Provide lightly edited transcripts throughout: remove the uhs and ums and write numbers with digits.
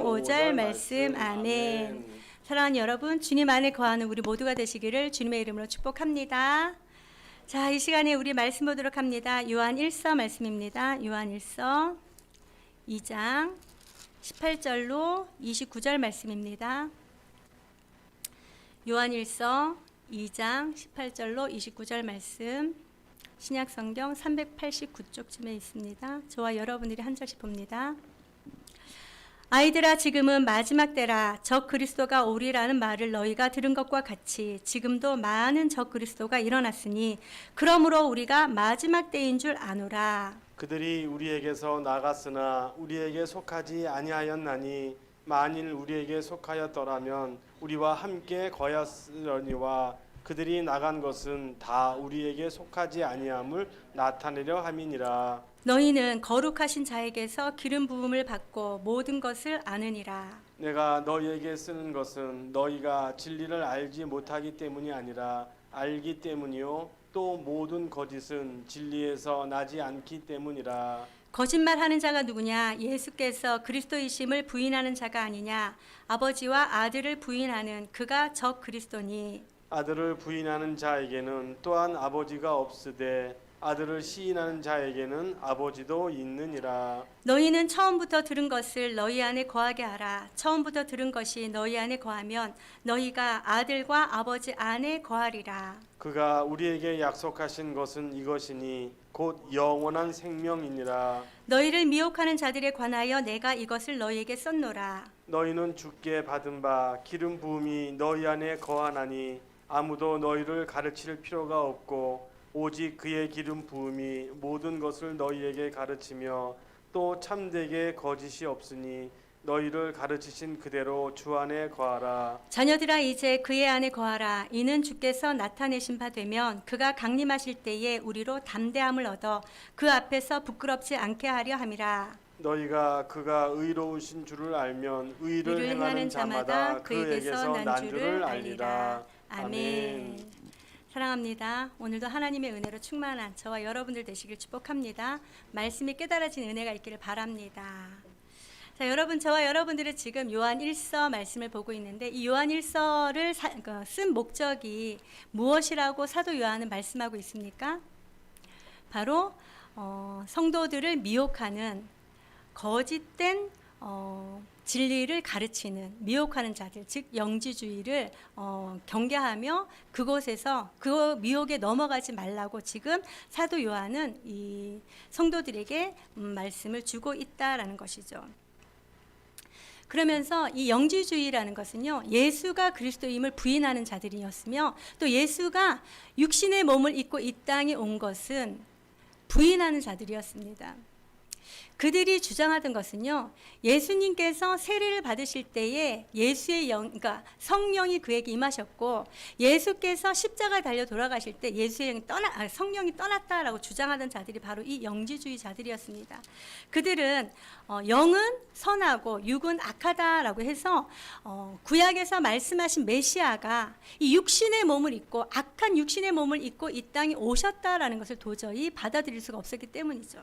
3장 5절 말씀. 아멘. 사랑하는 여러분, 주님 안에 거하는 우리 모두가 되시기를 주님의 이름으로 축복합니다. 자, 이 시간에 우리 말씀 보도록 합니다. 요한 1서 말씀입니다. 요한 1서 2장 18절로 29절 말씀입니다. 요한 1서 2장 18절로 29절 말씀, 신약 성경 389쪽쯤에 있습니다. 저와 여러분들이 한 절씩 봅니다. 아이들아, 지금은 마지막 때라. 적 그리스도가 오리라는 말을 너희가 들은 것과 같이 지금도 많은 적 그리스도가 일어났으니 그러므로 우리가 마지막 때인 줄 아노라. 그들이 우리에게서 나갔으나 우리에게 속하지 아니하였나니 만일 우리에게 속하였더라면 우리와 함께 거였으려니와 그들이 나간 것은 다 우리에게 속하지 아니함을 나타내려 함이니라. 너희는 거룩하신 자에게서 기름 부음을 받고 모든 것을 아느니라. 내가 너희에게 쓰는 것은 너희가 진리를 알지 못하기 때문이 아니라 알기 때문이요 또 모든 거짓은 진리에서 나지 않기 때문이라. 거짓말하는 자가 누구냐? 예수께서 그리스도이심을 부인하는 자가 아니냐? 아버지와 아들을 부인하는 그가 적 그리스도니. 아들을 부인하는 자에게는 또한 아버지가 없으되 아들을 시인하는 자에게는 아버지도 있느니라. 너희는 처음부터 들은 것을 너희 안에 거하게 하라. 처음부터 들은 것이 너희 안에 거하면 너희가 아들과 아버지 안에 거하리라. 그가 우리에게 약속하신 것은 이것이니 곧 영원한 생명이니라. 너희를 미혹하는 자들에 관하여 내가 이것을 너희에게 썼노라. 너희는 주께 받은 바 기름 부음이 너희 안에 거하나니 아무도 너희를 가르칠 필요가 없고 오직 그의 기름 부음이 모든 것을 너희에게 가르치며 또 참되게 거짓이 없으니 너희를 가르치신 그대로 주 안에 거하라. 자녀들아, 이제 그의 안에 거하라. 이는 주께서 나타내신 바 되면 그가 강림하실 때에 우리로 담대함을 얻어 그 앞에서 부끄럽지 않게 하려 함이라. 너희가 그가 의로우신 줄을 알면 의를 행하는 자마다 그에게서 난 줄을 알리라. 아멘. 사랑합니다. 오늘도 하나님의 은혜로 충만한 저와 여러분들 되시길 축복합니다. 말씀이 깨달아진 은혜가 있기를 바랍니다. 자, 여러분, 저와 여러분들은 지금 요한 1서 말씀을 보고 있는데 이 요한 1서를 쓴 목적이 무엇이라고 사도 요한은 말씀하고 있습니까? 바로 성도들을 미혹하는 거짓된 진리를 가르치는 미혹하는 자들, 즉 영지주의를 경계하며 그곳에서 그 미혹에 넘어가지 말라고 지금 사도 요한은 이 성도들에게 말씀을 주고 있다라는 것이죠. 그러면서 이 영지주의라는 것은요, 예수가 그리스도임을 부인하는 자들이었으며 또 예수가 육신의 몸을 입고 이 땅에 온 것은 부인하는 자들이었습니다. 그들이 주장하던 것은요, 예수님께서 세례를 받으실 때에 예수의 그러니까 성령이 그에게 임하셨고 예수께서 십자가 달려 돌아가실 때 예수의 성령이 떠났다라고 주장하던 자들이 바로 이 영지주의자들이었습니다. 그들은 영은 선하고 육은 악하다라고 해서 구약에서 말씀하신 메시아가 이 육신의 몸을 입고 악한 육신의 몸을 입고 이 땅에 오셨다라는 것을 도저히 받아들일 수가 없었기 때문이죠.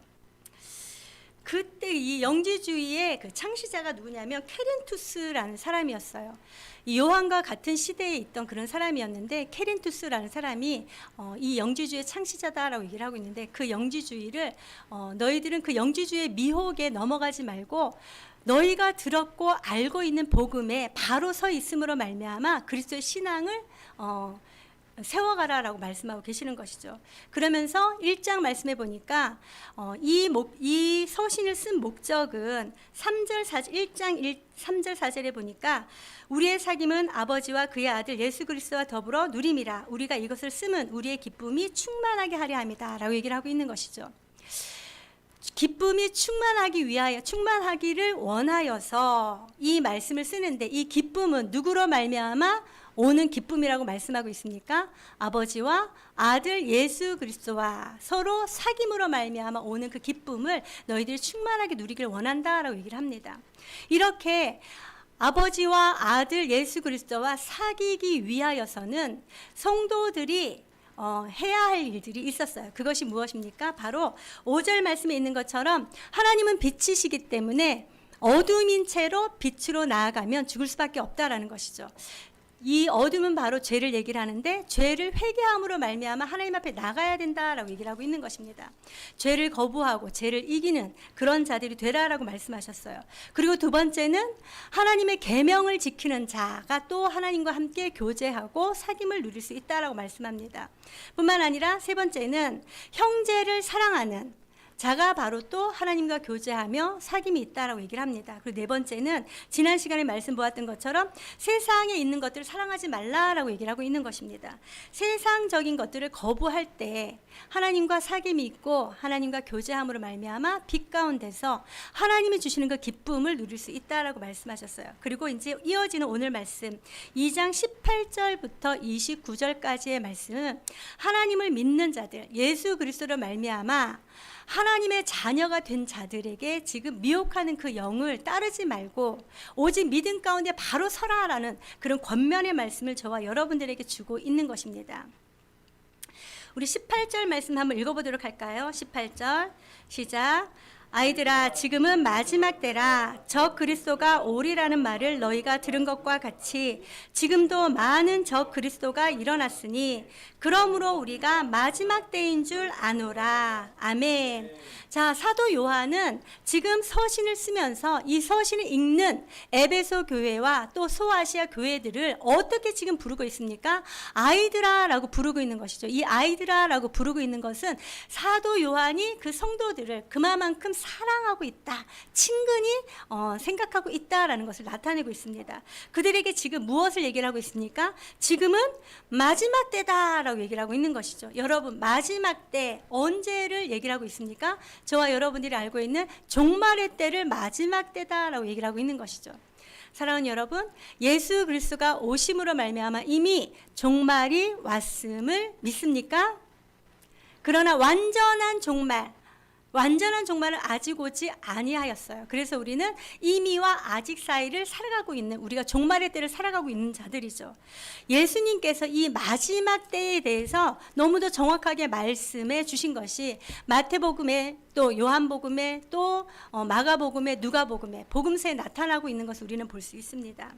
그때 이 영지주의의 그 창시자가 누구냐면 케린투스라는 사람이었어요. 이 요한과 같은 시대에 있던 그런 사람이었는데 케린투스라는 사람이 이 영지주의의 창시자다라고 얘기를 하고 있는데 그 영지주의를 너희들은 그 영지주의의 미혹에 넘어가지 말고 너희가 들었고 알고 있는 복음에 바로 서 있음으로 말미암아 그리스도의 신앙을 세워가라라고 말씀하고 계시는 것이죠. 그러면서 1장 말씀해 보니까 이 서신을 쓴 목적은 3절 4절 1장 3절 4절에 보니까 우리의 사귐은 아버지와 그의 아들 예수 그리스도와 더불어 누림이라. 우리가 이것을 쓰면 우리의 기쁨이 충만하게 하려 합니다 라고 얘기를 하고 있는 것이죠. 기쁨이 충만하기를 원하여서 이 말씀을 쓰는데 이 기쁨은 누구로 말미암아 오는 기쁨이라고 말씀하고 있습니까? 아버지와 아들 예수 그리스도와 서로 사귐으로 말미암아 오는 그 기쁨을 너희들이 충만하게 누리길 원한다라고 얘기를 합니다. 이렇게 아버지와 아들 예수 그리스도와 사귀기 위하여서는 성도들이 해야 할 일들이 있었어요. 그것이 무엇입니까? 바로 5절 말씀에 있는 것처럼 하나님은 빛이시기 때문에 어둠인 채로 빛으로 나아가면 죽을 수밖에 없다라는 것이죠. 이 어둠은 바로 죄를 얘기를 하는데 죄를 회개함으로 말미암아 하나님 앞에 나가야 된다라고 얘기를 하고 있는 것입니다. 죄를 거부하고 죄를 이기는 그런 자들이 되라라고 말씀하셨어요. 그리고 두 번째는 하나님의 계명을 지키는 자가 또 하나님과 함께 교제하고 사귐을 누릴 수 있다라고 말씀합니다. 뿐만 아니라 세 번째는 형제를 사랑하는 자가 바로 또 하나님과 교제하며 사귐이 있다라고 얘기를 합니다. 그리고 네 번째는 지난 시간에 말씀 보았던 것처럼 세상에 있는 것들을 사랑하지 말라라고 얘기를 하고 있는 것입니다. 세상적인 것들을 거부할 때 하나님과 사귐이 있고 하나님과 교제함으로 말미암아 빛 가운데서 하나님이 주시는 그 기쁨을 누릴 수 있다라고 말씀하셨어요. 그리고 이제 이어지는 오늘 말씀 2장 18절부터 29절까지의 말씀은 하나님을 믿는 자들, 예수 그리스도로 말미암아 하나님의 자녀가 된 자들에게 지금 미혹하는 그 영을 따르지 말고 오직 믿음 가운데 바로 서라라는 그런 권면의 말씀을 저와 여러분들에게 주고 있는 것입니다. 우리 18절 말씀 한번 읽어보도록 할까요? 18절 시작. 아이들아 지금은 마지막 때라. 적 그리스도가 오리라는 말을 너희가 들은 것과 같이 지금도 많은 적 그리스도가 일어났으니 그러므로 우리가 마지막 때인 줄 아노라. 아멘. 자, 사도 요한은 지금 서신을 쓰면서 이 서신을 읽는 에베소 교회와 또 소아시아 교회들을 어떻게 지금 부르고 있습니까? 아이들아라고 부르고 있는 것이죠. 이 아이들아라고 부르고 있는 것은 사도 요한이 그 성도들을 그만큼 사랑하고 있다, 친근히 생각하고 있다라는 것을 나타내고 있습니다. 그들에게 지금 무엇을 얘기를 하고 있습니까? 지금은 마지막 때다라고 얘기를 하고 있는 것이죠. 여러분, 마지막 때 언제를 얘기를 하고 있습니까? 저와 여러분들이 알고 있는 종말의 때를 마지막 때다라고 얘기를 하고 있는 것이죠. 사랑하는 여러분, 예수 그리스도가 오심으로 말미암아 이미 종말이 왔음을 믿습니까? 그러나 완전한 종말은 아직 오지 아니하였어요. 그래서 우리는 이미와 아직 사이를 살아가고 있는, 우리가 종말의 때를 살아가고 있는 자들이죠. 예수님께서 이 마지막 때에 대해서 너무도 정확하게 말씀해 주신 것이 마태복음에 또 요한복음에 또 마가복음에 누가복음에 복음서에 나타나고 있는 것을 우리는 볼 수 있습니다.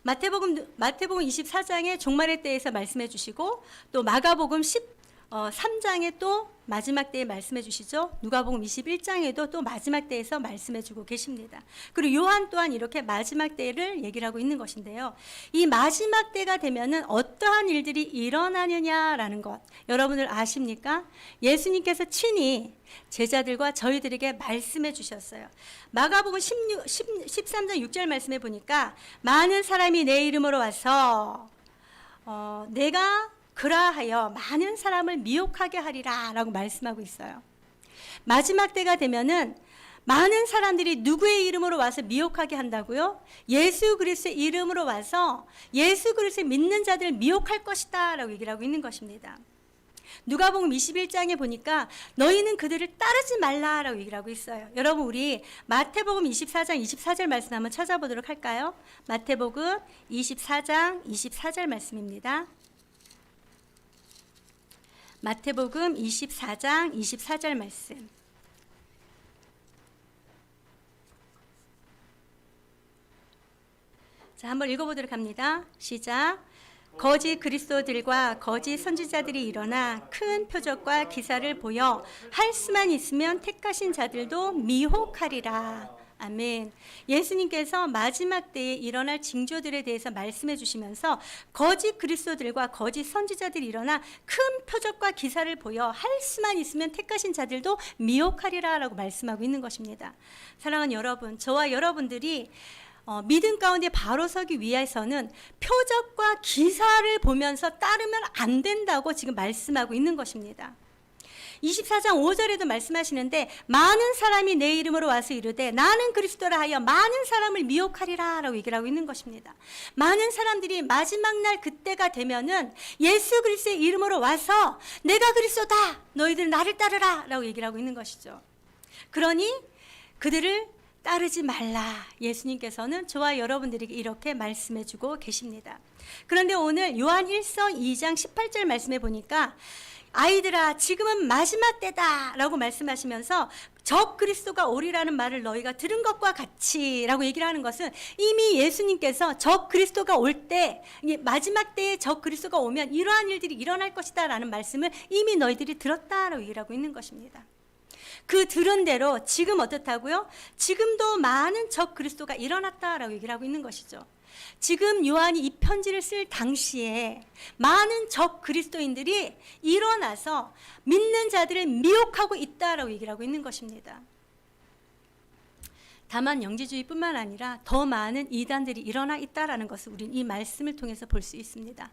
마태복음 24장에 종말의 때에서 말씀해 주시고 또 마가복음 3장에 또 마지막 때에 말씀해 주시죠. 누가복음 21장에도 또 마지막 때에서 말씀해 주고 계십니다. 그리고 요한 또한 이렇게 마지막 때를 얘기를 하고 있는 것인데요. 이 마지막 때가 되면은 어떠한 일들이 일어나느냐라는 것 여러분들 아십니까? 예수님께서 친히 제자들과 저희들에게 말씀해 주셨어요. 마가복음 13장 6절 말씀해 보니까 많은 사람이 내 이름으로 와서 내가 그라하여 많은 사람을 미혹하게 하리라 라고 말씀하고 있어요. 마지막 때가 되면은 많은 사람들이 누구의 이름으로 와서 미혹하게 한다고요? 예수 그리스도의 이름으로 와서 예수 그리스도를 믿는 자들을 미혹할 것이다 라고 얘기를 하고 있는 것입니다. 누가복음 21장에 보니까 너희는 그들을 따르지 말라라고 얘기를 하고 있어요. 여러분, 우리 마태복음 24장 24절 말씀 한번 찾아보도록 할까요? 마태복음 24장 24절 말씀입니다. 마태복음 24장 24절 말씀. 자, 한번 읽어보도록 합니다. 시작. 거짓 그리스도들과 거짓 선지자들이 일어나 큰 표적과 기사를 보여 할 수만 있으면 택하신 자들도 미혹하리라. 아멘. 예수님께서 마지막 때에 일어날 징조들에 대해서 말씀해 주시면서 거짓 그리스도들과 거짓 선지자들이 일어나 큰 표적과 기사를 보여 할 수만 있으면 택하신 자들도 미혹하리라 라고 말씀하고 있는 것입니다. 사랑하는 여러분, 저와 여러분들이 믿음 가운데 바로 서기 위해서는 표적과 기사를 보면서 따르면 안 된다고 지금 말씀하고 있는 것입니다. 24장 5절에도 말씀하시는데 많은 사람이 내 이름으로 와서 이르되 나는 그리스도라 하여 많은 사람을 미혹하리라 라고 얘기를 하고 있는 것입니다. 많은 사람들이 마지막 날 그때가 되면은 예수 그리스도의 이름으로 와서 내가 그리스도다 너희들 나를 따르라 라고 얘기를 하고 있는 것이죠. 그러니 그들을 따르지 말라. 예수님께서는 저와 여러분들에게 이렇게 말씀해 주고 계십니다. 그런데 오늘 요한 1서 2장 18절 말씀해 보니까 아이들아 지금은 마지막 때다 라고 말씀하시면서 적 그리스도가 오리라는 말을 너희가 들은 것과 같이라고 얘기를 하는 것은 이미 예수님께서 적 그리스도가 올 때, 마지막 때에 적 그리스도가 오면 이러한 일들이 일어날 것이다 라는 말씀을 이미 너희들이 들었다라고 얘기를 하고 있는 것입니다. 그 들은 대로 지금 어떻다고요? 지금도 많은 적 그리스도가 일어났다라고 얘기를 하고 있는 것이죠. 지금 요한이 이 편지를 쓸 당시에 많은 적 그리스도인들이 일어나서 믿는 자들을 미혹하고 있다라고 얘기를 하고 있는 것입니다. 다만 영지주의뿐만 아니라 더 많은 이단들이 일어나 있다라는 것을 우리는 이 말씀을 통해서 볼 수 있습니다.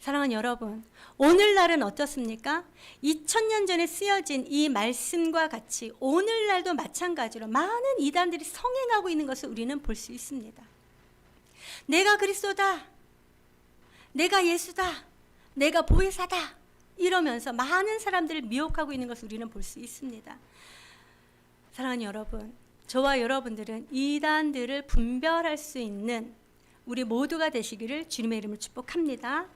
사랑하는 여러분, 오늘날은 어떻습니까? 2000년 전에 쓰여진 이 말씀과 같이 오늘날도 마찬가지로 많은 이단들이 성행하고 있는 것을 우리는 볼 수 있습니다. 내가 그리스도다, 내가 예수다, 내가 보혜사다 이러면서 많은 사람들을 미혹하고 있는 것을 우리는 볼 수 있습니다. 사랑하는 여러분, 저와 여러분들은 이단들을 분별할 수 있는 우리 모두가 되시기를 주님의 이름으로 축복합니다.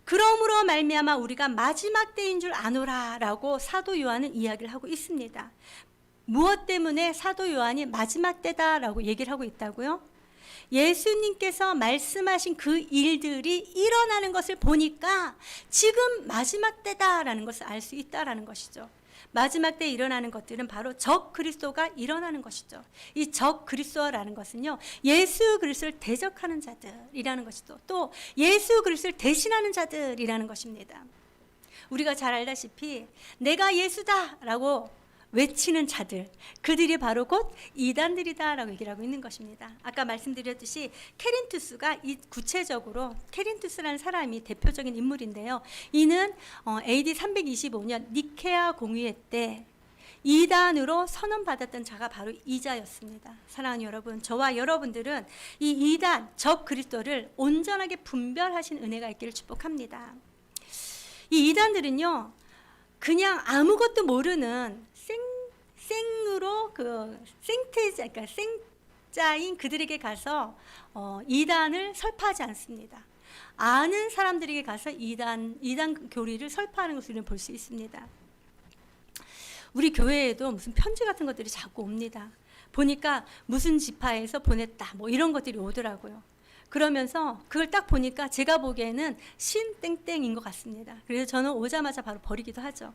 그러므로 말미암아 우리가 마지막 때인 줄 아노라라고 사도 요한은 이야기를 하고 있습니다. 무엇 때문에 사도 요한이 마지막 때다라고 얘기를 하고 있다고요? 예수님께서 말씀하신 그 일들이 일어나는 것을 보니까 지금 마지막 때다라는 것을 알 수 있다라는 것이죠. 마지막 때에 일어나는 것들은 바로 적 그리스도가 일어나는 것이죠. 이 적 그리스도라는 것은요, 예수 그리스도를 대적하는 자들이라는 것이죠. 또 예수 그리스도를 대신하는 자들이라는 것입니다. 우리가 잘 알다시피 내가 예수다라고 외치는 자들, 그들이 바로 곧 이단들이다라고 얘기를 하고 있는 것입니다. 아까 말씀드렸듯이 케린투스가 구체적으로 케린투스라는 사람이 대표적인 인물인데요. 이는 AD 325년 니케아 공의회 때 이단으로 선언받았던 자가 바로 이자였습니다. 사랑하는 여러분, 저와 여러분들은 이 이단, 적 그리스도를 온전하게 분별하신 은혜가 있기를 축복합니다. 이 이단들은요, 그냥 아무것도 모르는 생으로 그러니까 생자인 그들에게 가서 이단을 설파하지 않습니다. 아는 사람들에게 가서 이단 교리를 설파하는 것을 우리는 볼 수 있습니다. 우리 교회에도 무슨 편지 같은 것들이 자꾸 옵니다. 보니까 무슨 지파에서 보냈다 뭐 이런 것들이 오더라고요. 그러면서 그걸 딱 보니까 제가 보기에는 신땡땡인 것 같습니다. 그래서 저는 오자마자 바로 버리기도 하죠.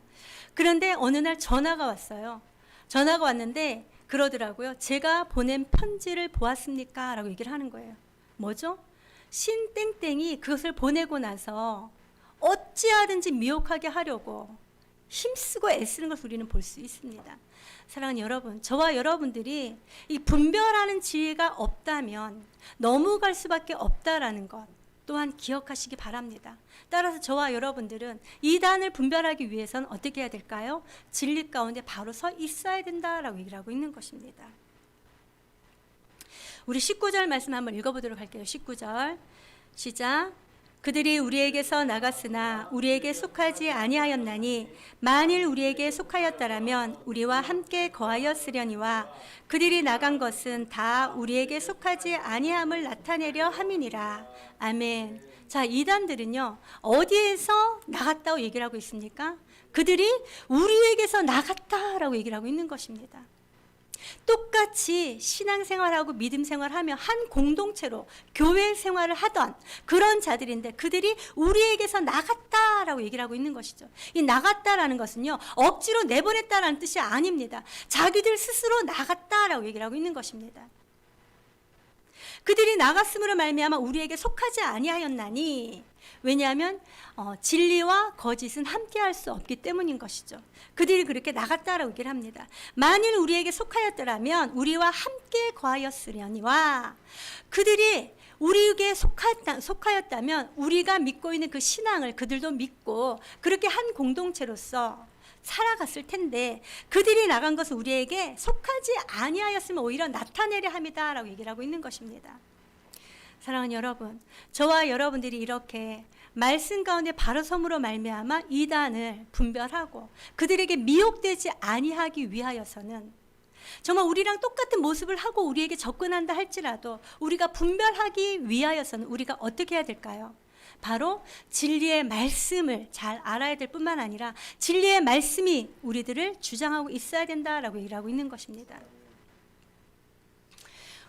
그런데 어느 날 전화가 왔어요. 전화가 왔는데 그러더라고요. 제가 보낸 편지를 보았습니까? 라고 얘기를 하는 거예요. 뭐죠? 신땡땡이 그것을 보내고 나서 어찌하든지 미혹하게 하려고 힘쓰고 애쓰는 것을 우리는 볼 수 있습니다. 사랑하는 여러분, 저와 여러분들이 이 분별하는 지혜가 없다면 넘어갈 수밖에 없다라는 것 또한 기억하시기 바랍니다. 따라서 저와 여러분들은 이단을 분별하기 위해서는 어떻게 해야 될까요? 진리 가운데 바로 서 있어야 된다라고 얘기를 하고 있는 것입니다. 우리 19절 말씀 한번 읽어보도록 할게요. 19절 시작. 그들이 우리에게서 나갔으나 우리에게 속하지 아니하였나니 만일 우리에게 속하였다라면 우리와 함께 거하였으려니와 그들이 나간 것은 다 우리에게 속하지 아니함을 나타내려 함이니라. 아멘. 자, 이단들은요, 어디에서 나갔다고 얘기를 하고 있습니까? 그들이 우리에게서 나갔다라고 얘기를 하고 있는 것입니다. 똑같이 신앙생활하고 믿음생활하며 한 공동체로 교회 생활을 하던 그런 자들인데 그들이 우리에게서 나갔다라고 얘기를 하고 있는 것이죠. 이 나갔다라는 것은요, 억지로 내보냈다라는 뜻이 아닙니다. 자기들 스스로 나갔다라고 얘기를 하고 있는 것입니다. 그들이 나갔음으로 말미암아 우리에게 속하지 아니하였나니, 왜냐하면 진리와 거짓은 함께할 수 없기 때문인 것이죠. 그들이 그렇게 나갔다라고 얘기를 합니다. 만일 우리에게 속하였더라면 우리와 함께 거하였으려니와, 그들이 우리에게 속하였다면 우리가 믿고 있는 그 신앙을 그들도 믿고 그렇게 한 공동체로서 살아갔을 텐데, 그들이 나간 것은 우리에게 속하지 아니하였으면 오히려 나타내려 함이다라고 얘기를 하고 있는 것입니다. 사랑하는 여러분, 저와 여러분들이 이렇게 말씀 가운데 바로 섬으로 말미암아 이단을 분별하고 그들에게 미혹되지 아니하기 위하여서는, 정말 우리랑 똑같은 모습을 하고 우리에게 접근한다 할지라도 우리가 분별하기 위하여서는 우리가 어떻게 해야 될까요? 바로 진리의 말씀을 잘 알아야 될 뿐만 아니라 진리의 말씀이 우리들을 주장하고 있어야 된다라고 얘기를 하고 있는 것입니다.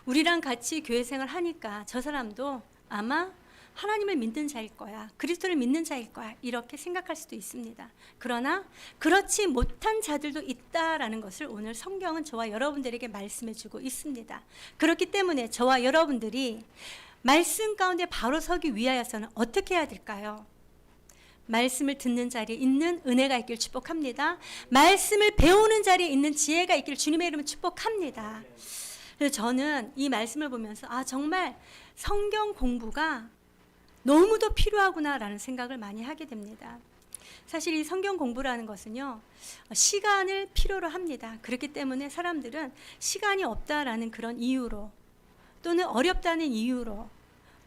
우리랑 같이 교회 생활을 하니까 저 사람도 아마 하나님을 믿는 자일 거야, 그리스도를 믿는 자일 거야, 이렇게 생각할 수도 있습니다. 그러나 그렇지 못한 자들도 있다라는 것을 오늘 성경은 저와 여러분들에게 말씀해 주고 있습니다. 그렇기 때문에 저와 여러분들이 말씀 가운데 바로 서기 위하여서는 어떻게 해야 될까요? 말씀을 듣는 자리에 있는 은혜가 있길 축복합니다. 말씀을 배우는 자리에 있는 지혜가 있길 주님의 이름으로 축복합니다. 그래서 저는 이 말씀을 보면서 정말 성경 공부가 너무도 필요하구나라는 생각을 많이 하게 됩니다. 사실 이 성경 공부라는 것은요, 시간을 필요로 합니다. 그렇기 때문에 사람들은 시간이 없다라는 그런 이유로, 또는 어렵다는 이유로,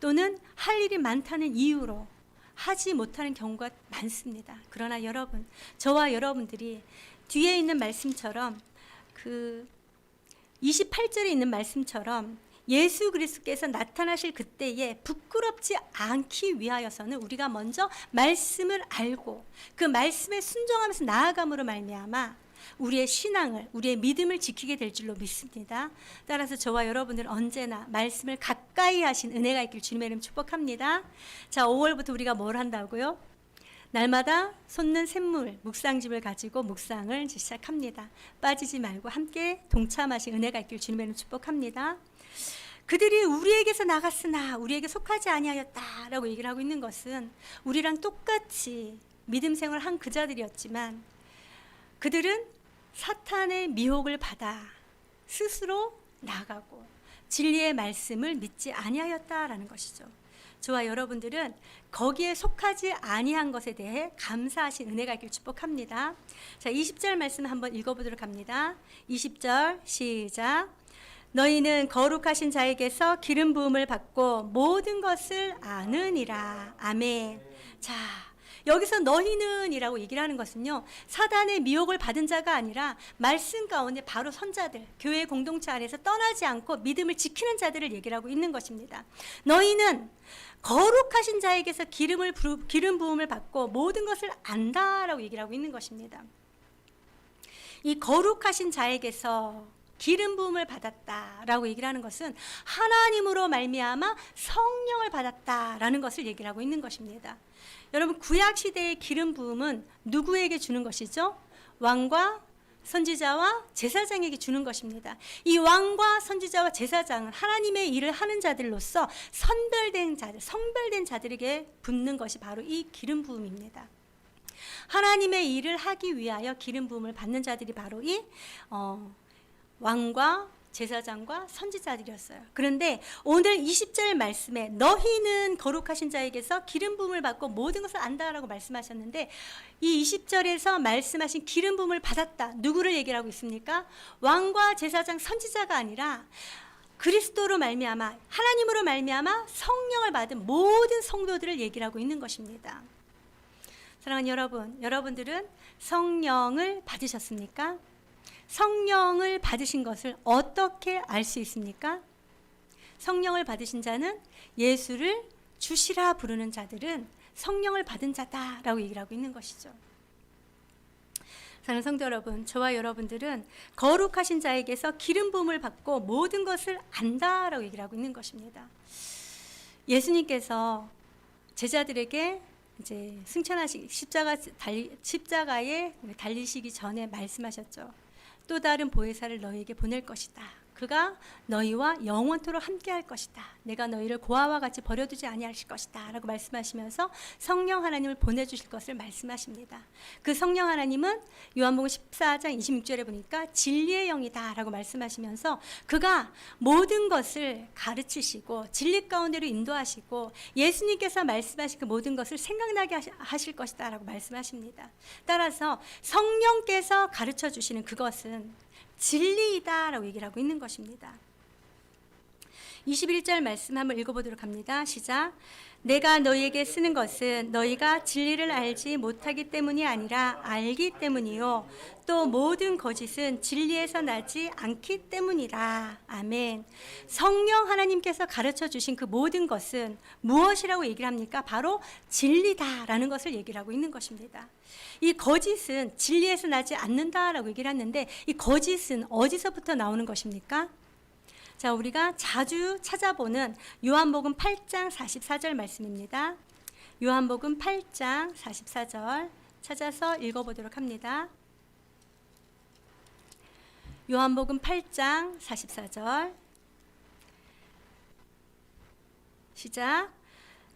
또는 할 일이 많다는 이유로 하지 못하는 경우가 많습니다. 그러나 여러분, 저와 여러분들이 뒤에 있는 말씀처럼 28절에 있는 말씀처럼 예수 그리스도께서 나타나실 그때에 부끄럽지 않기 위하여서는 우리가 먼저 말씀을 알고 그 말씀에 순종하면서 나아감으로 말미암아 우리의 신앙을, 우리의 믿음을 지키게 될 줄로 믿습니다. 따라서 저와 여러분들 언제나 말씀을 가까이 하신 은혜가 있길 주님의 이름 축복합니다. 자, 5월부터 우리가 뭘 한다고요? 날마다 솟는 샘물 묵상집을 가지고 묵상을 시작합니다. 빠지지 말고 함께 동참하신 은혜가 있길 주님의 이름 축복합니다. 그들이 우리에게서 나갔으나 우리에게 속하지 아니하였다라고 얘기를 하고 있는 것은 우리랑 똑같이 믿음 생활을 한 그 자들이었지만 그들은 사탄의 미혹을 받아 스스로 나가고 진리의 말씀을 믿지 아니하였다라는 것이죠. 저와 여러분들은 거기에 속하지 아니한 것에 대해 감사하신 은혜가 있길 축복합니다. 자, 20절 말씀 한번 읽어보도록 합니다. 20절 시작. 너희는 거룩하신 자에게서 기름 부음을 받고 모든 것을 아느니라. 아멘. 자, 여기서 너희는 이라고 얘기를 하는 것은요, 사단의 미혹을 받은 자가 아니라 말씀 가운데 바로 선자들, 교회 공동체 안에서 떠나지 않고 믿음을 지키는 자들을 얘기를 하고 있는 것입니다. 너희는 거룩하신 자에게서 기름 부음을 받고 모든 것을 안다라고 얘기를 하고 있는 것입니다. 이 거룩하신 자에게서 기름 부음을 받았다라고 얘기를 하는 것은 하나님으로 말미암아 성령을 받았다라는 것을 얘기를 하고 있는 것입니다. 여러분, 구약 시대의 기름 부음은 누구에게 주는 것이죠? 왕과 선지자와 제사장에게 주는 것입니다. 이 왕과 선지자와 제사장은 하나님의 일을 하는 자들로서 선별된 자들, 성별된 자들에게 붓는 것이 바로 이 기름 부음입니다. 하나님의 일을 하기 위하여 기름 부음을 받는 자들이 바로 이 왕과 제사장과 선지자들이었어요. 그런데 오늘 20절 말씀에 너희는 거룩하신 자에게서 기름 부음을 받고 모든 것을 안다라고 말씀하셨는데, 이 20절에서 말씀하신 기름 부음을 받았다, 누구를 얘기를 하고 있습니까? 왕과 제사장, 선지자가 아니라 그리스도로 말미암아, 하나님으로 말미암아 성령을 받은 모든 성도들을 얘기를 하고 있는 것입니다. 사랑하는 여러분, 여러분들은 성령을 받으셨습니까? 성령을 받으신 것을 어떻게 알 수 있습니까? 성령을 받으신 자는, 예수를 주시라 부르는 자들은 성령을 받은 자다라고 얘기를 하고 있는 것이죠. 사랑하는 성도 여러분, 저와 여러분들은 거룩하신 자에게서 기름 부음을 받고 모든 것을 안다라고 얘기를 하고 있는 것입니다. 예수님께서 제자들에게 이제 승천하시 십자가에 달리시기 전에 말씀하셨죠. 또 다른 보혜사를 너희에게 보낼 것이다. 그가 너희와 영원토록 함께할 것이다. 내가 너희를 고아와 같이 버려두지 아니할 것이다 라고 말씀하시면서 성령 하나님을 보내주실 것을 말씀하십니다. 그 성령 하나님은 요한복음 14장 26절에 보니까 진리의 영이다 라고 말씀하시면서 그가 모든 것을 가르치시고 진리 가운데로 인도하시고 예수님께서 말씀하신 그 모든 것을 생각나게 하실 것이다 라고 말씀하십니다. 따라서 성령께서 가르쳐 주시는 그것은 진리이다라고 얘기를 하고 있는 것입니다. 21절 말씀 한번 읽어보도록 합니다. 시작. 내가 너희에게 쓰는 것은 너희가 진리를 알지 못하기 때문이 아니라 알기 때문이요 또 모든 거짓은 진리에서 나지 않기 때문이라. 아멘. 성령 하나님께서 가르쳐 주신 그 모든 것은 무엇이라고 얘기를 합니까? 바로 진리다라는 것을 얘기를 하고 있는 것입니다. 이 거짓은 진리에서 나지 않는다라고 얘기를 하는데 이 거짓은 어디서부터 나오는 것입니까? 자, 우리가 자주 찾아보는 요한복음 8장 44절 말씀입니다. 요한복음 8장 44절 찾아서 읽어보도록 합니다. 요한복음 8장 44절 시작.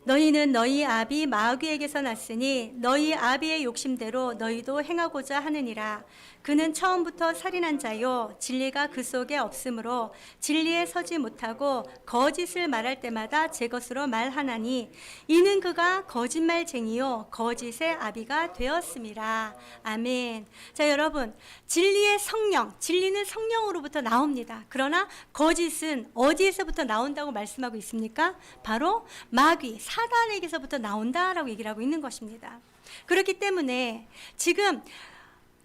너희는 너희 아비 마귀에게서 났으니 너희 아비의 욕심대로 너희도 행하고자 하느니라. 그는 처음부터 살인한 자요 진리가 그 속에 없으므로 진리에 서지 못하고 거짓을 말할 때마다 제 것으로 말하나니 이는 그가 거짓말쟁이요 거짓의 아비가 되었음이라. 아멘. 자, 여러분, 진리의 성령, 진리는 성령으로부터 나옵니다. 그러나 거짓은 어디에서부터 나온다고 말씀하고 있습니까? 바로 마귀, 사단에게서부터 나온다라고 얘기를 하고 있는 것입니다. 그렇기 때문에 지금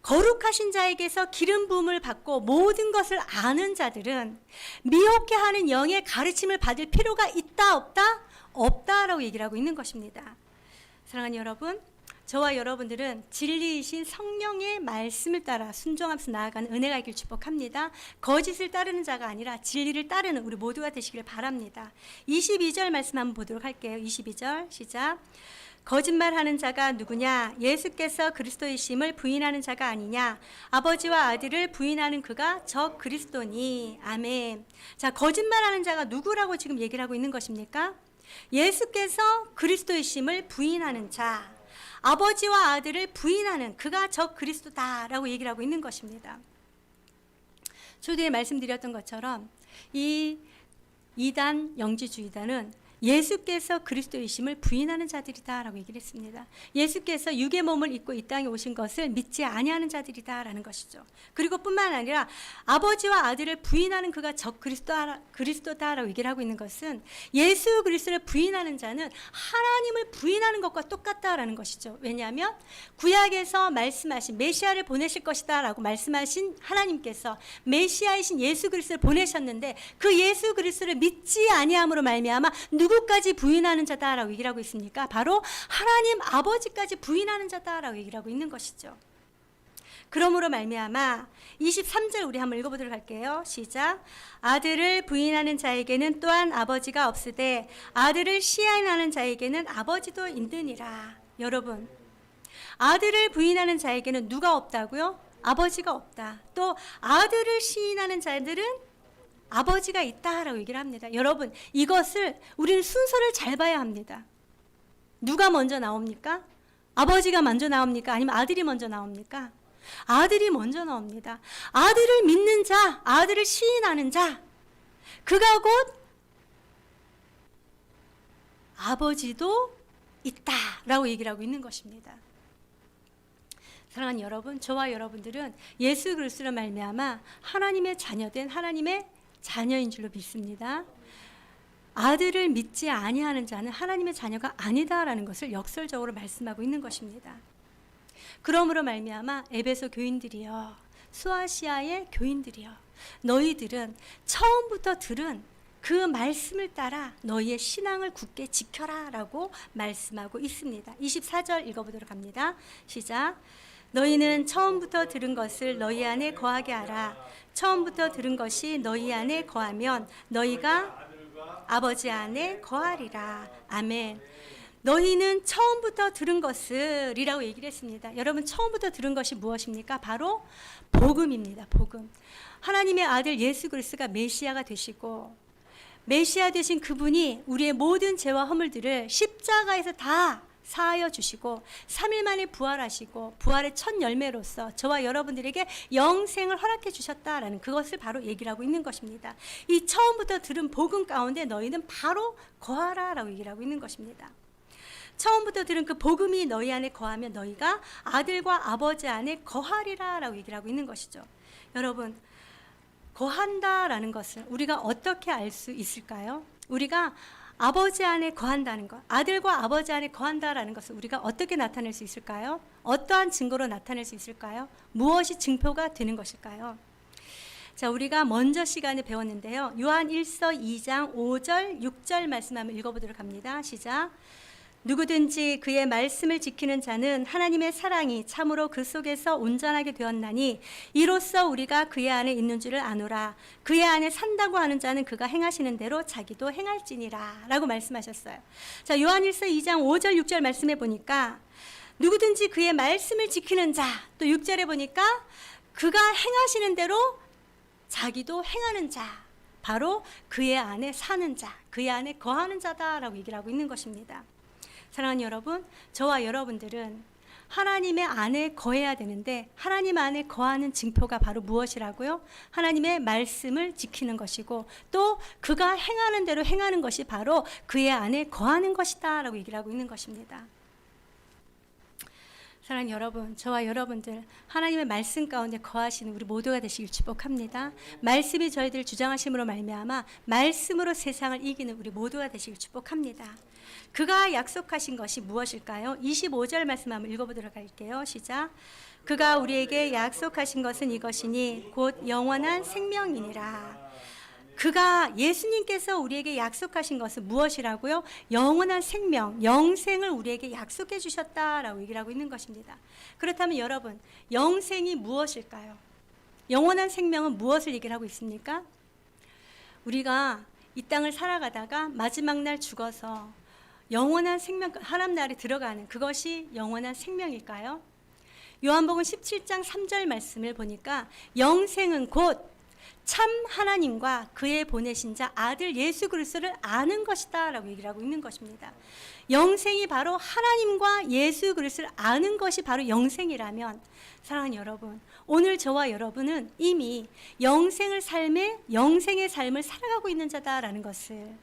거룩하신 자에게서 기름 부음을 받고 모든 것을 아는 자들은 미혹해 하는 영의 가르침을 받을 필요가 있다 없다? 없다라고 얘기를 하고 있는 것입니다. 사랑하는 여러분, 저와 여러분들은 진리이신 성령의 말씀을 따라 순종하면서 나아가는 은혜가 있길 축복합니다. 거짓을 따르는 자가 아니라 진리를 따르는 우리 모두가 되시기를 바랍니다. 22절 말씀 한번 보도록 할게요. 22절 시작. 거짓말하는 자가 누구냐? 예수께서 그리스도이심을 부인하는 자가 아니냐? 아버지와 아들을 부인하는 그가 저 그리스도니. 아멘. 자, 거짓말하는 자가 누구라고 지금 얘기를 하고 있는 것입니까? 예수께서 그리스도이심을 부인하는 자, 아버지와 아들을 부인하는 그가 저 그리스도다라고 얘기를 하고 있는 것입니다. 초대에 말씀드렸던 것처럼 이 이단 영지주의단은 예수께서 그리스도이심을 부인하는 자들이다라고 얘기를 했습니다. 예수께서 육의 몸을 입고 이 땅에 오신 것을 믿지 아니하는 자들이다라는 것이죠. 그리고 뿐만 아니라 아버지와 아들을 부인하는 그가 적 그리스도다라고 얘기를 하고 있는 것은 예수 그리스도를 부인하는 자는 하나님을 부인하는 것과 똑같다라는 것이죠. 왜냐하면 구약에서 말씀하신 메시아를 보내실 것이다라고 말씀하신 하나님께서 메시아이신 예수 그리스도를 보내셨는데 그 예수 그리스도를 믿지 아니함으로 말미암아 누구까지 부인하는 자다라고 얘기를 하고 있습니까? 바로 하나님 아버지까지 부인하는 자다라고 얘기를 하고 있는 것이죠. 그러므로 말미암아 23절 우리 한번 읽어보도록 할게요. 시작. 아들을 부인하는 자에게는 또한 아버지가 없으되 아들을 시인하는 자에게는 아버지도 있느니라. 여러분, 아들을 부인하는 자에게는 누가 없다고요? 아버지가 없다. 또 아들을 시인하는 자들은 아버지가 있다라고 얘기를 합니다. 여러분, 이것을 우리는 순서를 잘 봐야 합니다. 누가 먼저 나옵니까? 아버지가 먼저 나옵니까? 아니면 아들이 먼저 나옵니까? 아들이 먼저 나옵니다. 아들을 믿는 자, 아들을 시인하는 자, 그가 곧 아버지도 있다라고 얘기를 하고 있는 것입니다. 사랑하는 여러분, 저와 여러분들은 예수 그리스도로 말미암아 하나님의 자녀된 하나님의 자녀인 줄로 믿습니다. 아들을 믿지 아니하는 자는 하나님의 자녀가 아니다라는 것을 역설적으로 말씀하고 있는 것입니다. 그러므로 말미암아 에베소 교인들이여, 수아시아의 교인들이여, 너희들은 처음부터 들은 그 말씀을 따라 너희의 신앙을 굳게 지켜라 라고 말씀하고 있습니다. 24절 읽어보도록 합니다. 시작. 너희는 처음부터 들은 것을 너희 안에 거하게 하라. 처음부터 들은 것이 너희 안에 거하면 너희가 아버지 안에 거하리라. 아멘. 너희는 처음부터 들은 것을이라고 얘기를 했습니다. 여러분, 처음부터 들은 것이 무엇입니까? 바로 복음입니다. 복음. 하나님의 아들 예수 그리스도가 메시아가 되시고 메시아 되신 그분이 우리의 모든 죄와 허물들을 십자가에서 다 사하여 주시고 3일 만에 부활하시고 부활의 첫 열매로서 저와 여러분들에게 영생을 허락해 주셨다라는 그것을 바로 얘기를 하고 있는 것입니다. 이 처음부터 들은 복음 가운데 너희는 바로 거하라라고 얘기를 하고 있는 것입니다. 처음부터 들은 그 복음이 너희 안에 거하면 너희가 아들과 아버지 안에 거하리라라고 얘기를 하고 있는 것이죠. 여러분, 거한다라는 것을 우리가 어떻게 알 수 있을까요? 우리가 아버지 안에 거한다는 것, 아들과 아버지 안에 거한다라는 것을 우리가 어떻게 나타낼 수 있을까요? 어떠한 증거로 나타낼 수 있을까요? 무엇이 증표가 되는 것일까요? 자, 우리가 먼저 시간에 배웠는데요. 요한 1서 2장 5절, 6절 말씀 한번 읽어보도록 합니다. 시작. 누구든지 그의 말씀을 지키는 자는 하나님의 사랑이 참으로 그 속에서 온전하게 되었나니 이로써 우리가 그의 안에 있는 줄을 아노라. 그의 안에 산다고 하는 자는 그가 행하시는 대로 자기도 행할지니라 라고 말씀하셨어요. 자, 요한일서 2장 5절 6절 말씀해 보니까 누구든지 그의 말씀을 지키는 자, 또 6절에 보니까 그가 행하시는 대로 자기도 행하는 자, 바로 그의 안에 사는 자, 그의 안에 거하는 자다라고 얘기를 하고 있는 것입니다. 사랑하는 여러분, 저와 여러분들은 하나님의 안에 거해야 되는데 하나님 안에 거하는 증표가 바로 무엇이라고요? 하나님의 말씀을 지키는 것이고 또 그가 행하는 대로 행하는 것이 바로 그의 안에 거하는 것이다 라고 얘기를 하고 있는 것입니다. 사랑하는 여러분, 저와 여러분들 하나님의 말씀 가운데 거하시는 우리 모두가 되시길 축복합니다. 말씀이 저희들을 주장하심으로 말미암아 말씀으로 세상을 이기는 우리 모두가 되시길 축복합니다. 그가 약속하신 것이 무엇일까요? 25절 말씀 한번 읽어보도록 할게요. 시작. 그가 우리에게 약속하신 것은 이것이니 곧 영원한 생명이니라. 그가 예수님께서 우리에게 약속하신 것은 무엇이라고요? 영원한 생명, 영생을 우리에게 약속해 주셨다라고 얘기를 하고 있는 것입니다. 그렇다면 여러분, 영생이 무엇일까요? 영원한 생명은 무엇을 얘기를 하고 있습니까? 우리가 이 땅을 살아가다가 마지막 날 죽어서 영원한 생명, 하나님 나라에 들어가는 그것이 영원한 생명일까요? 요한복음 17장 3절 말씀을 보니까 영생은 곧 참 하나님과 그의 보내신 자 아들 예수 그리스도를 아는 것이다 라고 얘기를 하고 있는 것입니다. 영생이 바로 하나님과 예수 그리스도를 아는 것이 바로 영생이라면 사랑하는 여러분, 오늘 저와 여러분은 이미 영생의 삶을 살아가고 있는 자다라는 것을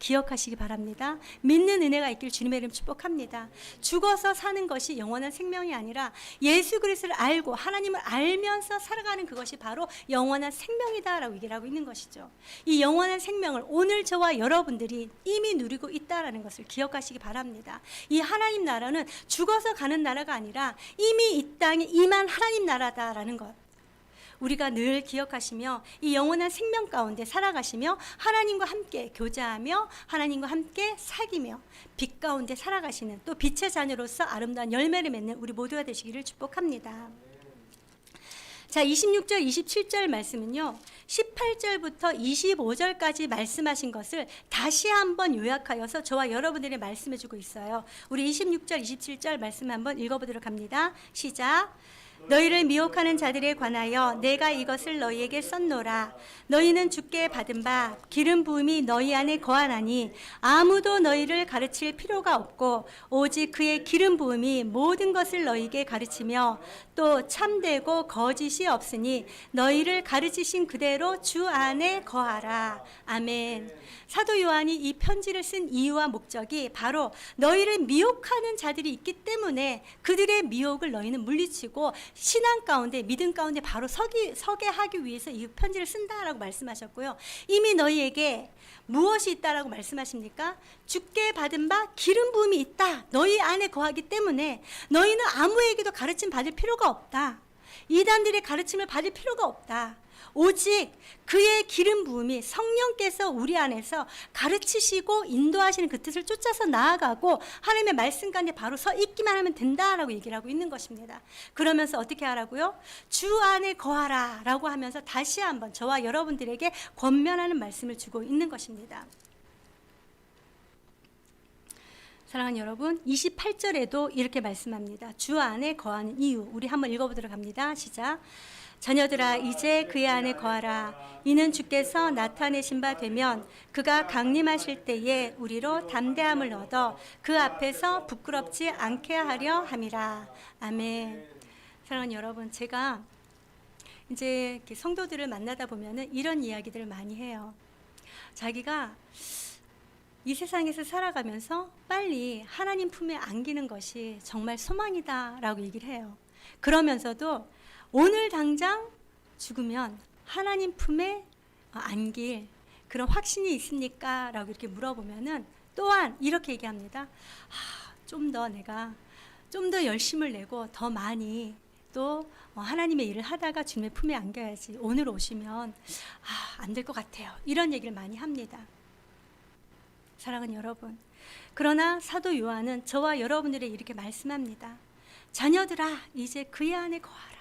기억하시기 바랍니다. 믿는 은혜가 있길 주님의 이름 축복합니다. 죽어서 사는 것이 영원한 생명이 아니라 예수 그리스도를 알고 하나님을 알면서 살아가는 그것이 바로 영원한 생명이다라고 얘기를 하고 있는 것이죠. 이 영원한 생명을 오늘 저와 여러분들이 이미 누리고 있다라는 것을 기억하시기 바랍니다. 이 하나님 나라는 죽어서 가는 나라가 아니라 이미 이 땅에 임한 하나님 나라다라는 것, 우리가 늘 기억하시며 이 영원한 생명 가운데 살아가시며 하나님과 함께 교제하며 하나님과 함께 사귀며 빛 가운데 살아가시는 또 빛의 자녀로서 아름다운 열매를 맺는 우리 모두가 되시기를 축복합니다. 자, 26절 27절 말씀은요 18절부터 25절까지 말씀하신 것을 다시 한번 요약하여서 저와 여러분들이 말씀해 주고 있어요. 우리 26절 27절 말씀 한번 읽어보도록 합니다. 시작. 너희를 미혹하는 자들에 관하여 내가 이것을 너희에게 썼노라. 너희는 주께 받은 바 기름 부음이 너희 안에 거하나니 아무도 너희를 가르칠 필요가 없고 오직 그의 기름 부음이 모든 것을 너희에게 가르치며 또 참되고 거짓이 없으니 너희를 가르치신 그대로 주 안에 거하라. 아멘. 사도 요한이 이 편지를 쓴 이유와 목적이 바로 너희를 미혹하는 자들이 있기 때문에 그들의 미혹을 너희는 물리치고 신앙 가운데 믿음 가운데 바로 서게 하기 위해서 이 편지를 쓴다라고 말씀하셨고요. 이미 너희에게 무엇이 있다라고 말씀하십니까? 주께 받은 바 기름 부음이 있다. 너희 안에 거하기 때문에 너희는 아무에게도 가르침 받을 필요가 없다. 이단들의 가르침을 받을 필요가 없다. 오직 그의 기름 부음이 성령께서 우리 안에서 가르치시고 인도하시는 그 뜻을 쫓아서 나아가고 하나님의 말씀 가운데 바로 서 있기만 하면 된다라고 얘기를 하고 있는 것입니다. 그러면서 어떻게 하라고요? 주 안에 거하라 라고 하면서 다시 한번 저와 여러분들에게 권면하는 말씀을 주고 있는 것입니다. 사랑하는 여러분, 28절에도 이렇게 말씀합니다. 주 안에 거하는 이유, 우리 한번 읽어보도록 합니다. 시작. 자녀들아 이제 그의 안에 거하라. 이는 주께서 나타내신 바 되면 그가 강림하실 때에 우리로 담대함을 얻어 그 앞에서 부끄럽지 않게 하려 함이라. 아멘. 사랑하는 여러분, 제가 이제 성도들을 만나다 보면은 이런 이야기들을 많이 해요. 자기가 이 세상에서 살아가면서 빨리 하나님 품에 안기는 것이 정말 소망이다라고 얘기를 해요. 그러면서도 오늘 당장 죽으면 하나님 품에 안길 그런 확신이 있습니까? 라고 이렇게 물어보면은 또한 이렇게 얘기합니다. 좀 더 내가 좀 더 열심을 내고 더 많이 또 하나님의 일을 하다가 주님의 품에 안겨야지. 오늘 오시면 안 될 것 같아요. 이런 얘기를 많이 합니다. 사랑하는 여러분, 그러나 사도 요한은 저와 여러분들에게 이렇게 말씀합니다. 자녀들아, 이제 그의 안에 거하라.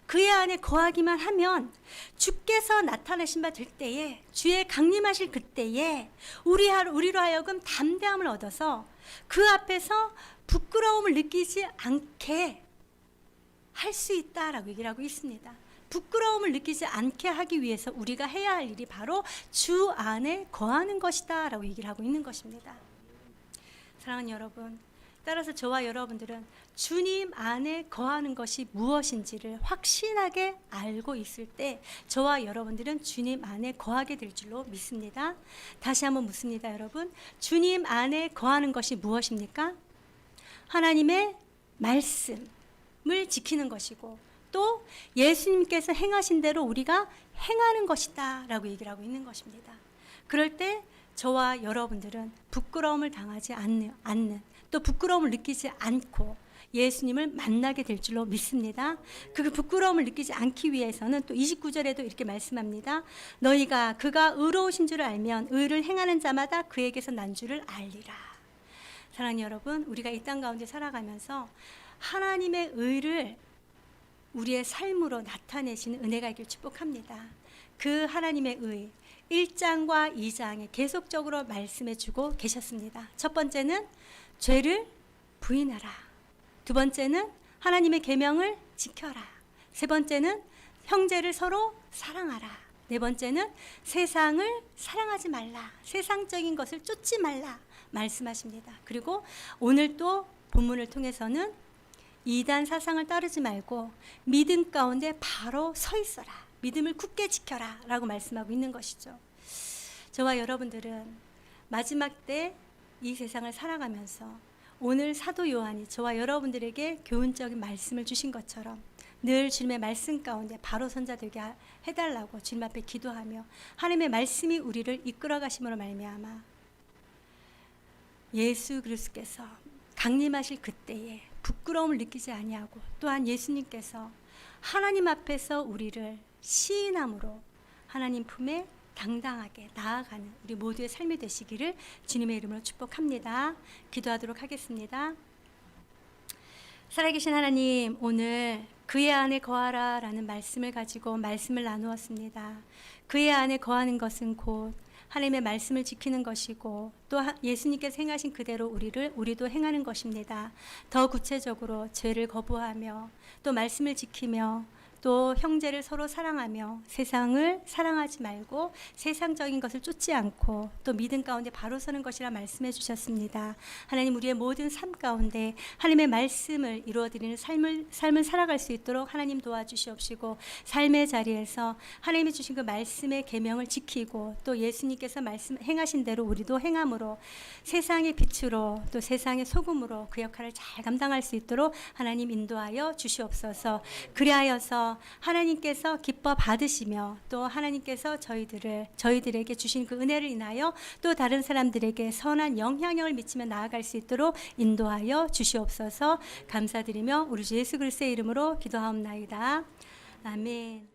그의 안에 거하기만 하면 주께서 나타나신 바 될 때에, 주의 강림하실 그때에 우리로 하여금 담대함을 얻어서 그 앞에서 부끄러움을 느끼지 않게 할 수 있다라고 얘기를 하고 있습니다. 부끄러움을 느끼지 않게 하기 위해서 우리가 해야 할 일이 바로 주 안에 거하는 것이다 라고 얘기를 하고 있는 것입니다. 사랑하는 여러분, 따라서 저와 여러분들은 주님 안에 거하는 것이 무엇인지를 확신하게 알고 있을 때 저와 여러분들은 주님 안에 거하게 될 줄로 믿습니다. 다시 한번 묻습니다, 여러분. 주님 안에 거하는 것이 무엇입니까? 하나님의 말씀을 지키는 것이고 또 예수님께서 행하신 대로 우리가 행하는 것이다 라고 얘기를 하고 있는 것입니다. 그럴 때 저와 여러분들은 부끄러움을 당하지 않는 또 부끄러움을 느끼지 않고 예수님을 만나게 될 줄로 믿습니다. 그 부끄러움을 느끼지 않기 위해서는 또 29절에도 이렇게 말씀합니다. 너희가 그가 의로우신 줄을 알면 의를 행하는 자마다 그에게서 난 줄을 알리라. 사랑하는 여러분, 우리가 이 땅 가운데 살아가면서 하나님의 의를 우리의 삶으로 나타내시는 은혜가 있길 축복합니다. 그 하나님의 의 1장과 2장에 계속적으로 말씀해 주고 계셨습니다. 첫 번째는 죄를 부인하라. 두 번째는 하나님의 계명을 지켜라. 세 번째는 형제를 서로 사랑하라. 네 번째는 세상을 사랑하지 말라. 세상적인 것을 쫓지 말라 말씀하십니다. 그리고 오늘 또 본문을 통해서는 이단 사상을 따르지 말고 믿음 가운데 바로 서 있어라. 믿음을 굳게 지켜라 라고 말씀하고 있는 것이죠. 저와 여러분들은 마지막 때 이 세상을 살아가면서 오늘 사도 요한이 저와 여러분들에게 교훈적인 말씀을 주신 것처럼 늘 주님의 말씀 가운데 바로 선자 되게 해달라고 주님 앞에 기도하며 하나님의 말씀이 우리를 이끌어 가심으로 말미암아 예수 그리스도께서 강림하실 그때에 부끄러움을 느끼지 아니하고 또한 예수님께서 하나님 앞에서 우리를 시인함으로 하나님 품에 당당하게 나아가는 우리 모두의 삶이 되시기를 주님의 이름으로 축복합니다. 기도하도록 하겠습니다. 살아계신 하나님, 오늘 그의 안에 거하라 라는 말씀을 가지고 말씀을 나누었습니다. 그의 안에 거하는 것은 곧 하나님의 말씀을 지키는 것이고 또 예수님께서 행하신 그대로 우리도 행하는 것입니다. 더 구체적으로 죄를 거부하며 또 말씀을 지키며 또 형제를 서로 사랑하며 세상을 사랑하지 말고 세상적인 것을 쫓지 않고 또 믿음 가운데 바로 서는 것이라 말씀해 주셨습니다. 하나님, 우리의 모든 삶 가운데 하나님의 말씀을 이루어드리는 삶을 살아갈 수 있도록 하나님 도와주시옵시고 삶의 자리에서 하나님이 주신 그 말씀의 계명을 지키고 또 예수님께서 행하신 대로 우리도 행함으로 세상의 빛으로 또 세상의 소금으로 그 역할을 잘 감당할 수 있도록 하나님 인도하여 주시옵소서. 그리하여서 하나님께서 기뻐 받으시며 또 하나님께서 저희들에게 주신 그 은혜를 인하여 또 다른 사람들에게 선한 영향력을 미치며 나아갈 수 있도록 인도하여 주시옵소서. 감사드리며 우리 주 예수 그리스도의 이름으로 기도하옵나이다. 아멘.